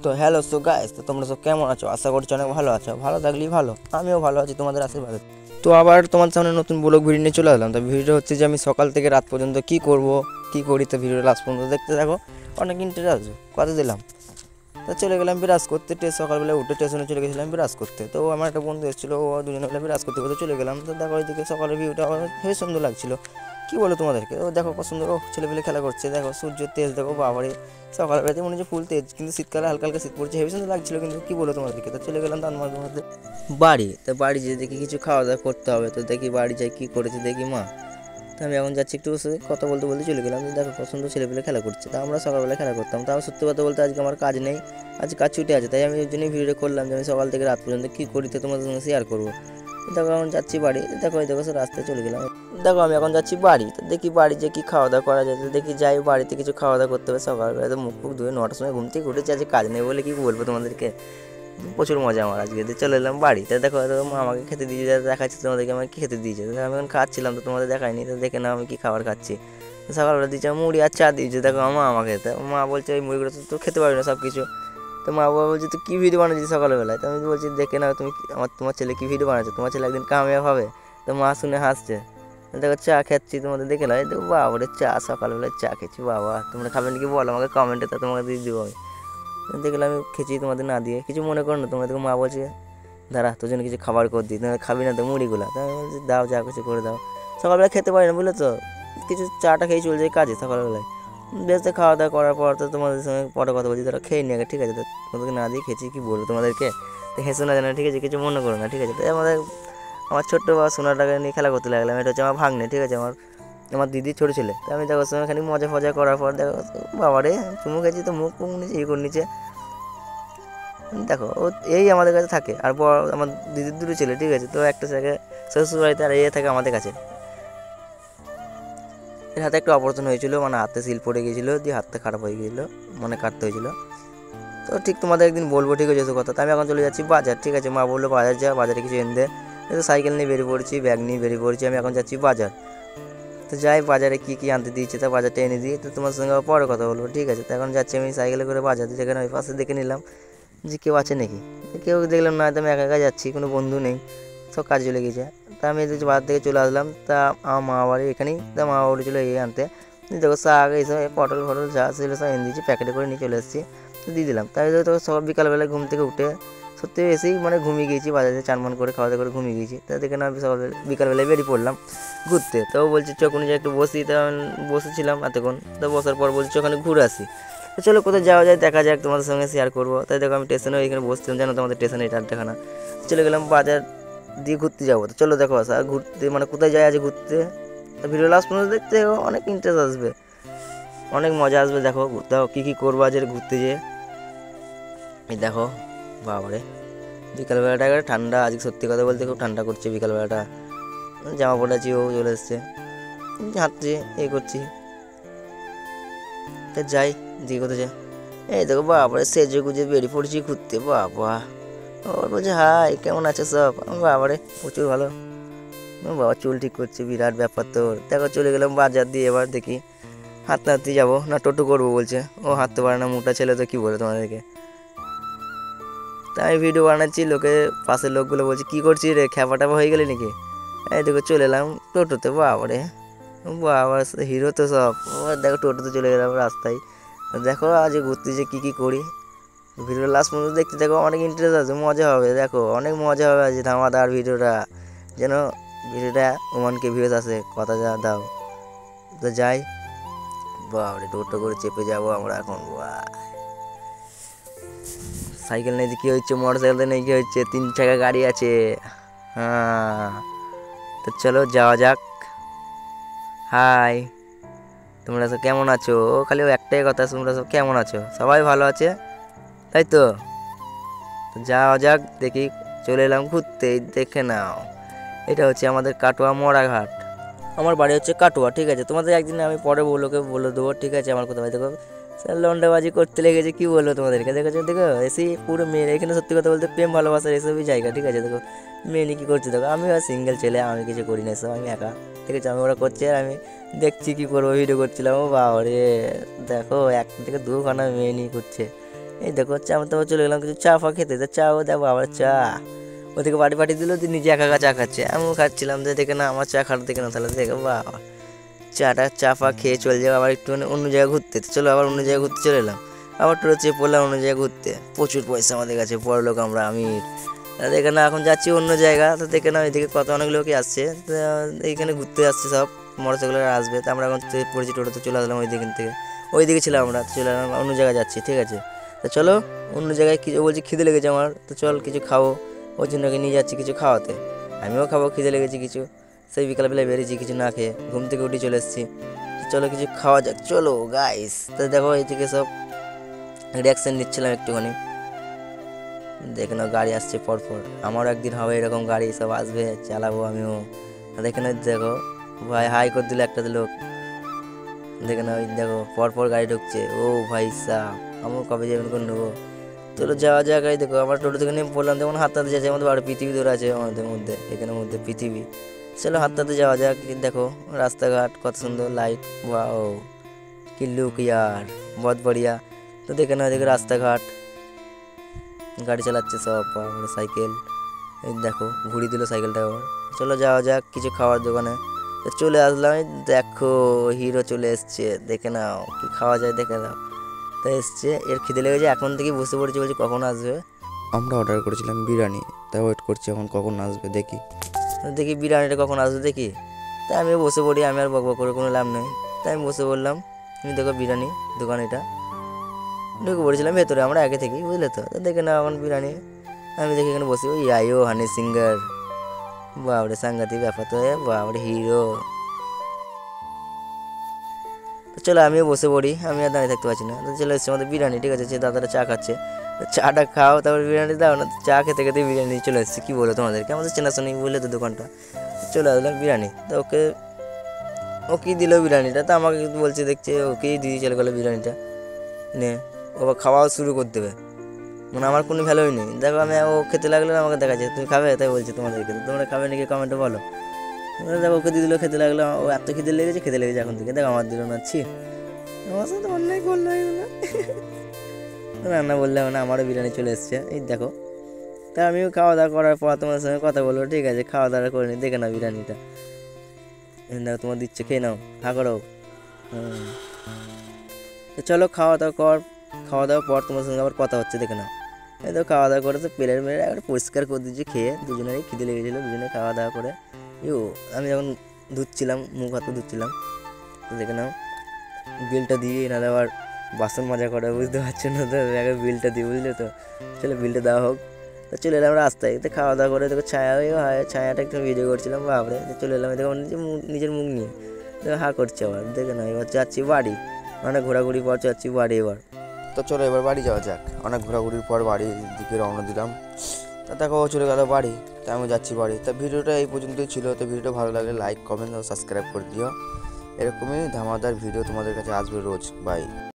তো hello so guys, তো তোমরা সব কেমন আছো? আশা করছি অনেক ভালো আছো। ভালো থাকলেই ভালো, আমিও ভালো আছি তোমাদের আশীর্বাদে। তো আবার তোমার সামনে নতুন ব্লগ ভিডিও নিয়ে চলে আসলাম। তো ভিডিওটা হচ্ছে যে আমি সকাল থেকে রাত পর্যন্ত কি করব, কি করি, তো ভিডিও লাস্ট পর্যন্ত দেখতে থাকো। অনেক ইন্টারেস্ট কথা দিলাম। তো চলে গেলাম বিরাজ করতে। সকালবেলা উঠে স্টেশনে চলে গেছিলাম বিরাজ করতে। তো আমার একটা বন্ধু এসেছিলো, ও দুজনে মিলে বিরাজ করতে করতে চলে গেলাম। তো দেখো ওইদিকে সকালের ভিউটা আমার হেবি সুন্দর লাগছিলো। কী বলো তোমাদেরকে, ও দেখো কত সুন্দর, ও ছেলেপেলে খেলা করছে, দেখো সূর্যের তেজ দেখো বাবারে। সকালবেলাতে মনে হচ্ছে ফুল তেজ, কিন্তু শীতকালে হালকা হালকা শীত পড়ছে, হেবি সুন্দর লাগছিলো। কিন্তু কী বলো তোমাদেরকে, তো চলে গেলাম তার মাঝে মধ্যে বাড়ি। তো বাড়ি যেয়ে দেখি কিছু খাওয়া দাওয়া করতে হবে। তো দেখি বাড়ি যাই কী করেছে দেখি মা। তো আমি এখন যাচ্ছি, একটু কথা বলতে বলতে চলে গেলাম। দেখো কত সুন্দর ছেলেপেলে খেলা করছে। তা আমরা সকালবেলা খেলা করতাম। তাও সত্যি কথা বলতে আজকে আমার কাজ নেই, আজ কাজ ছুটি আছে। তাই আমি ওই জন্যই ভিডিও করলাম যে আমি সকাল থেকে রাত পর্যন্ত কী করি তো তোমাদের সঙ্গে শেয়ার করবো। দেখো এখন যাচ্ছি বাড়ি। দেখো এই দেখো সে রাস্তায় চলে গেলাম। দেখো আমি এখন যাচ্ছি বাড়ি। তো দেখি বাড়ি যে কী খাওয়া দাওয়া করা যায়। তো দেখি যাই বাড়িতে কিছু খাওয়া দাওয়া করতে হবে। সকালবেলা তো মুখ ফুক ধুয়ে 9টার সময় ঘুম থেকে উঠেছি, আজকে কাজ নেই বলে কী বলবো তোমাদেরকে। প্রচুর মজা আমার আজকে। দিয়ে চলে এলাম বাড়ি। তা দেখো মা আমাকে খেতে দিয়েছে, দেখাচ্ছি তোমাদেরকে আমাকে কী খেতে দিয়েছে। তো আমি এখন খাচ্ছিলাম, তো তোমাদের দেখাইনি। তো দেখে নাও আমি কী খাবার খাচ্ছি। তো সকালবেলা দিয়েছে মুড়ি আর চা দিয়েছে। দেখো মা আমাকে, তো মা বলছে এই মুড়িগুলো তো খেতে পারবি না সব কিছু। তো মা বাবা বলছে তুই কী ভিডিও বানাচ্ছিস সকালবেলায়। তো আমি বলছি দেখে নাও তুমি তোমার ছেলে কী ভিডিও বানাচ্ছে, তোমার ছেলে একদিন কামিয়াব হবে। তো মা শুনে হাসছে। দেখো চা খাচ্ছি, তোমাদের দেখে নাও। দেখো বাবা চা, সকালবেলায় চা খেয়েছি। বাবা তোমরা খাবেন কি বলো আমাকে কমেন্টে, তা তোমাকে দিয়ে দেবো আমি। দেখলাম আমি খেয়েছি তোমাদের না দিয়ে, কিছু মনে করো না তোমরা। দেখো মা বলছে দাঁড়া তোর জন্য কিছু খাবার করে দিই, তোমার খাবি না তো মুড়িগুলো। তো আমি বলছি দাও, যা কিছু করে দাও। সকালবেলা খেতে পারি না বুঝলে, তো কিছু চাটা খেয়ে চলে যাই কাজে সকালবেলায়। বেশ তো খাওয়া দাওয়া করার পর তো তোমাদের সঙ্গে পরে কথা বলছি, তারা খেয়ে নিয়ে আগে, ঠিক আছে। তো তোমাদেরকে না দিয়ে খেয়েছি, কী বলবো তোমাদেরকে। তো হেসো না জানা, ঠিক আছে, কিছু মনে করো না, ঠিক আছে। তো আমার ছোট্ট বাবা সোনাটাকে নিয়ে খেলা করতে লাগলাম। এটা হচ্ছে আমার ভাগ্নে, ঠিক আছে, আমার আমার দিদির ছোটো ছেলে। তো আমি দেখো সঙ্গে খানিক মজা ফজা করার পর দেখো বাবারে চুমু খেয়েছি, তো মুখ মুখ নিচে ইয়ে করে নিচে। দেখো ও এই আমাদের কাছে থাকে, আর বড় আমার দিদির দুটো ছেলে, ঠিক আছে। তো একটা থাকে শ্বশুরবাড়িতে, আর থাকে আমাদের কাছে। এর হাতে একটা অপারেশন হয়েছিল, মানে হাতে সিল পড়ে গিয়েছিলো, দিয়ে হাতটা খারাপ হয়ে গিয়েছিলো, মানে কাটতে হয়েছিল। তো ঠিক তোমাদের একদিন বলবো, ঠিক আছে, কথা। তো আমি এখন চলে যাচ্ছি বাজার, ঠিক আছে। মা বললো বাজার যা, বাজারে কিছু এনে দে। তো সাইকেল নিয়ে বেরিয়ে পড়েছি, ব্যাগ নিয়ে বেরিয়ে পড়েছি। আমি এখন যাচ্ছি বাজার। তো যাই বাজারে কী কী আনতে দিয়েছে, তা বাজারটা এনে দিই। তো তোমার সঙ্গে পরে কথা বলবো, ঠিক আছে। তো এখন যাচ্ছি আমি সাইকেলে করে বাজার, যেখানে ওই পাশে দেখে নিলাম যে কেউ আছে নাকি। কেউ দেখলাম না, তো আমি একা একা যাচ্ছি, কোনো বন্ধু নেই, সব কাজে চলে গেছে। তা আমি বাজার থেকে চলে আসলাম। তা আমার মা বাড়ি এখানেই, তা মা বাড়ি চলে গিয়ে আনতে। দেখো শাক এইসব পটল ফটল যা ছিল সব এনে দিয়েছি, প্যাকেটে করে নিয়ে চলে এসেছি, তো দিয়ে দিলাম। তাই তো সব বিকালবেলায় ঘুম থেকে উঠে সত্যি এসেই মানে ঘুমিয়ে গিয়েছি, বাজারে চান মান করে খাওয়া দাওয়া করে ঘুমিয়ে গিয়েছি। তা দেখে না সকালবেলা বিকালবেলায় বেরিয়ে পড়লাম ঘুরতে। তো বলছি চ কোনো একটু বসি, তা বসেছিলাম এতক্ষণ। তো বসার পর বলছি ওখানে ঘুরে আসি। তো চলো কোথায় যাওয়া যায় দেখা যাক, তোমাদের সঙ্গে শেয়ার করবো। তাই দেখো আমি স্টেশনে এখানে বসছিলাম, জানো তোমাদের স্টেশনে এটা দেখানা। চলে গেলাম বাজার দিয়ে ঘুরতে যাবো। তো চলো দেখো আর ঘুরতে মানে কোথায় যায় আজ ঘুরতে। তো ভিডিও লাস্ট পর্যন্ত দেখতে অনেক ইন্টারেস্ট আসবে, অনেক মজা আসবে। দেখো দেখো কী কী করবো আজ ঘুরতে যেয়ে। এই দেখো বাবারে বিকালবেলাটা একবার ঠান্ডা, আজকে সত্যি কথা বলতে খুব ঠান্ডা করছে বিকালবেলাটা। জামা পড়েছি, ও চলে এসছে, হাঁটছি এই করছি। তা যাই দিকে কোথায় যাই। এই দেখো বাবারে সেজে গুজে বেরিয়ে পড়েছি ঘুরতে। বাবা ওর বলছে হাই কেমন আছে সব। বাবারে প্রচুর ভালো। বাবা চুল ঠিক করছে, বিরাট ব্যাপার তোর। দেখো চলে গেলাম বাজার দিয়ে, এবার দেখি হাঁটতে হাঁটতে যাবো না টোটো করবো বলছে। ও হাঁটতে পারে না, মোটা ছেলে, তো কী বলে তোমাদেরকে। তাই ভিডিও বানাচ্ছি, লোকে পাশের লোকগুলো বলছে কী করছিস রে, খ্যাপা ট্যাপা হয়ে গেলে নাকি। এই দেখো চলে এলাম টোটোতে। বাবারে বাবা হিরো তো সব। দেখো টোটোতে চলে গেলাম রাস্তায়। দেখো আজ ঘুরতে যে কী কী করি, ভিডিও লাস্ট পর্যন্ত দেখতে দেখো, অনেক ইন্টারেস্ট আছে, মজা হবে। দেখো অনেক মজা হবে আজ ধামাদার ভিডিওটা, যেন ভিডিওটা 1K ভিউজ আসে, কথা যা দাও। তো যাই বাবারে টোটো করে চেপে যাবো আমরা এখন। সাইকেল নিয়ে কী হচ্ছে, মোটর সাইকেল নিয়ে কী হচ্ছে, 3 চাকা গাড়ি আছে। হ্যাঁ তো চলো যাওয়া যাক। হাই তোমরা সব কেমন আছো, ও খালি একটাই কথা, তোমরা সব কেমন আছো, সবাই ভালো আছে তাই তো। তো যাওয়া যাক দেখি। চলে এলাম ঘুরতে, দেখে নাও এটা হচ্ছে আমাদের কাটোয়া মোড়াঘাট। আমার বাড়ি হচ্ছে কাটোয়া, ঠিক আছে। তোমাদের একদিন আমি পরে বলে দেবো, ঠিক আছে, আমার কোথাও। দেখো স্যার লন্ডাবাজি করতে লেগেছে, কী বলবো তোমাদেরকে। দেখেছো দেখো এসে পুরো মেয়ের এখানে, সত্যি কথা বলতে প্রেম ভালোবাসার এসবই জায়গা, ঠিক আছে। দেখো মেয়ে নিয়ে কী করছে দেখো, আমি আর সিঙ্গেল ছেলে, আমি কিছু করি না, সব আমি একা, ঠিক আছে। আমি ওরা করছে আর আমি দেখছি কী করবো, ভিডিও করছিলাম। ও বাবা রে দেখো এক থেকে দুখানা মেয়ে নিয়ে করছে, এই দেখো চা তারপর চলে গেলাম কিছু চা ফা খেতে, তো চাও দেখো আবার চা ওদিকে বাড়ি পাঠিয়ে দিল, তুই নিজে একা একা চা খাচ্ছে, আমিও খাচ্ছিলাম, যে দেখে না আমার চা খাওয়ার দেখে না, তাহলে দেখে বাবা চা ফা খেয়ে চলে যাবো আবার একটু অন্য জায়গায় ঘুরতে। তো চলো আবার অন্য জায়গায় ঘুরতে চলে এলাম, আবার টোটো চেয়ে পড়লাম অন্য জায়গায় ঘুরতে। প্রচুর পয়সা আমাদের কাছে, বড় লোক আমরা, আমির। দেখে না এখন যাচ্ছি অন্য জায়গা, তো দেখে না ওইদিকে কত অনেক লোকই আসছে, তো এইখানে ঘুরতে আসছে সব, মোটরসাইকেল আসবে। তো আমরা এখন পড়েছি টোটোতে, চলে আসলাম ওইদিকে ছিলাম আমরা, চলে এলাম অন্য জায়গায় যাচ্ছি, ঠিক আছে। তো চলো অন্য জায়গায় কিছু বলছি, খিদে লেগেছে আমার, তো চল কিছু খাবো, ওই জন্য ওকে নিয়ে যাচ্ছি কিছু খাওয়াতে। আমিও খাবো, খিদে লেগেছে কিছু, সেই বিকালবেলায় বেরিয়েছি কিছু না খেয়ে, ঘুম থেকে উঠে চলে এসেছি। চলো কিছু খাওয়া যাক, চলো গাইস। তো দেখো এইদিকে সব রিয়াকশন নিচ্ছিলাম একটুখানি, দেখে নাও গাড়ি আসছে পরপর, আমারও একদিন হবে এরকম গাড়ি, সব আসবে, চালাবো আমিও। দেখে না দেখো ভাই হাই করে দিল একটা লোক, দেখে না ওই দেখো পরপর গাড়ি ঢুকছে, ও ভাই সাহ, আমিও কবে যাবেন করে নেবো। চলো যাওয়া যাক। এই দেখো আমার টোটো থেকে নেমে পড়লাম, যেমন হাত হাতে যাচ্ছে, আমাদের বাড়ি পৃথিবী ধরে আছে আমাদের মধ্যে, এখানের মধ্যে পৃথিবী। চলো হাত হাতে যাওয়া যাক। দেখো রাস্তাঘাট কত সুন্দর, লাইট, ওয়াও কি লুক ইয়ার, বহুত বড়িয়া। তো দেখে না দেখো রাস্তাঘাট, গাড়ি চালাচ্ছে সব, সাইকেল, এই দেখো ঘুরিয়ে দিল সাইকেলটা আবার। চলো যাওয়া যাক কিছু খাওয়ার দোকানে। তো চলে আসলাম, এই দেখো হিরো চলে এসছে, দেখে নাও কি খাওয়া যায় দেখে নাও। তো এসছে, এর খিদে লেগেছে, এখন থেকে বুঝতে পড়েছি, বলছি কখন আসবে। আমরা অর্ডার করেছিলাম বিরিয়ানি, তাই ওয়েট করছি এখন কখন আসবে দেখি, দেখি বিরিয়ানিটা কখন আসবে দেখি। তাই আমিও বসে পড়ি, আমি আর বকবক করে কোনো লাভ নেই, তাই আমি বসে বললাম। তুমি দেখো বিরিয়ানি দোকান এটা, ঢুকে পড়েছিলাম ভেতরে আমরা আগে থেকেই, বুঝলে তো। তো দেখে না এখন বিরিয়ানি, আমি দেখি এখানে বসে, ওই আইও হানি সিঙ্গার, বাবরে সাংঘাতিক ব্যাপার তো, বাবরে হিরো। তো চলো আমিও বসে পড়ি, আমি আর দাঁড়িয়ে থাকতে পারছি না। তো চলে এসছে আমাদের বিরিয়ানি, ঠিক আছে, সে দাদাটা চা খাচ্ছে, তো চাটা খাও তারপর বিরিয়ানি দাও না, চা খেতে খেতে বিরিয়ানি চলে এসছে। কী বলো তোমাদেরকে, আমাদের চেনাশোনি বুঝলে তো দোকানটা। চলে আসলাম বিরিয়ানি, তো ও কী দিল বিরিয়ানিটা, তো আমাকে বলছে, দেখছে ওকেই দিয়ে চলে গেলো বিরিয়ানিটা, নে ও খাওয়াও শুরু করতে দেবে, মানে আমার কোনো ভ্যালুই নেই। দেখো আমি ও খেতে লাগলো, আমাকে দেখাচ্ছে তুমি খাবে, তাই বলছি তোমাদেরকে, তোমরা খাবে নাকি কমেন্টে বলো। দেখো ওকে দিয়ে দিল, খেতে লাগলো, ও এত খেতে লেগেছে এখন থেকে, দেখো আমার দিল না, ছি আমার সাথে অন্যায় করলো এগুলো। রান্না বললাম না, আমারও বিরিয়ানি চলে এসছে, এই দেখো। তা আমিও খাওয়া দাওয়া করার পর তোমার সঙ্গে কথা বলবো, ঠিক আছে, খাওয়া দাওয়া করে নি, দেখে নাও বিরিয়ানিটা, দেখো তোমার দিচ্ছে, খেয়ে নাও, হা করো। তো চলো খাওয়া দাওয়ার পর তোমার সঙ্গে আবার কথা হচ্ছে, দেখে নাও। এই তো খাওয়া দাওয়া করে তো প্লেট মেরে একবার পরিষ্কার করে দিচ্ছি, খেয়ে দুজনেরই খিদে লেগেছিলো, দুজনে খাওয়া দাওয়া করে আমি যখন ধুচ্ছিলাম, মুখ হাতে ধুচ্ছিলাম, তো দেখে নাও বিলটা দিয়ে, নাহলে আবার বাসন মাজা করে, বুঝতে পারছো না তো, আগে বিলটা দিই, বুঝলে তো। চলো বিলটা দেওয়া হোক। তো চলে এলাম রাস্তায়, তো খাওয়া দাওয়া করে দেখো ছায়াটা একটু ভিডিও করছিলাম, বাপরে চলে এলাম, দেখো নিজের মুখ নিয়ে দেখো হা করছে আবার, দেখে না এবার যাচ্ছি বাড়ি, অনেক ঘোরাঘুরি পর যাচ্ছি বাড়ি এবার। তো চলো এবার বাড়ি যাওয়া যাক, অনেক ঘোরাঘুরির পর বাড়ির দিকে রওনা দিলাম। তা দেখো চলে গেল বাড়ি, তাই আমি যাচ্ছি বাড়ি। তা ভিডিওটা এই পর্যন্তই ছিল, তো ভিডিওটা ভালো লাগলে লাইক কমেন্ট ও সাবস্ক্রাইব করে দিও, এরকমই ধামাদার ভিডিও তোমাদের কাছে আসবে রোজ। বাই।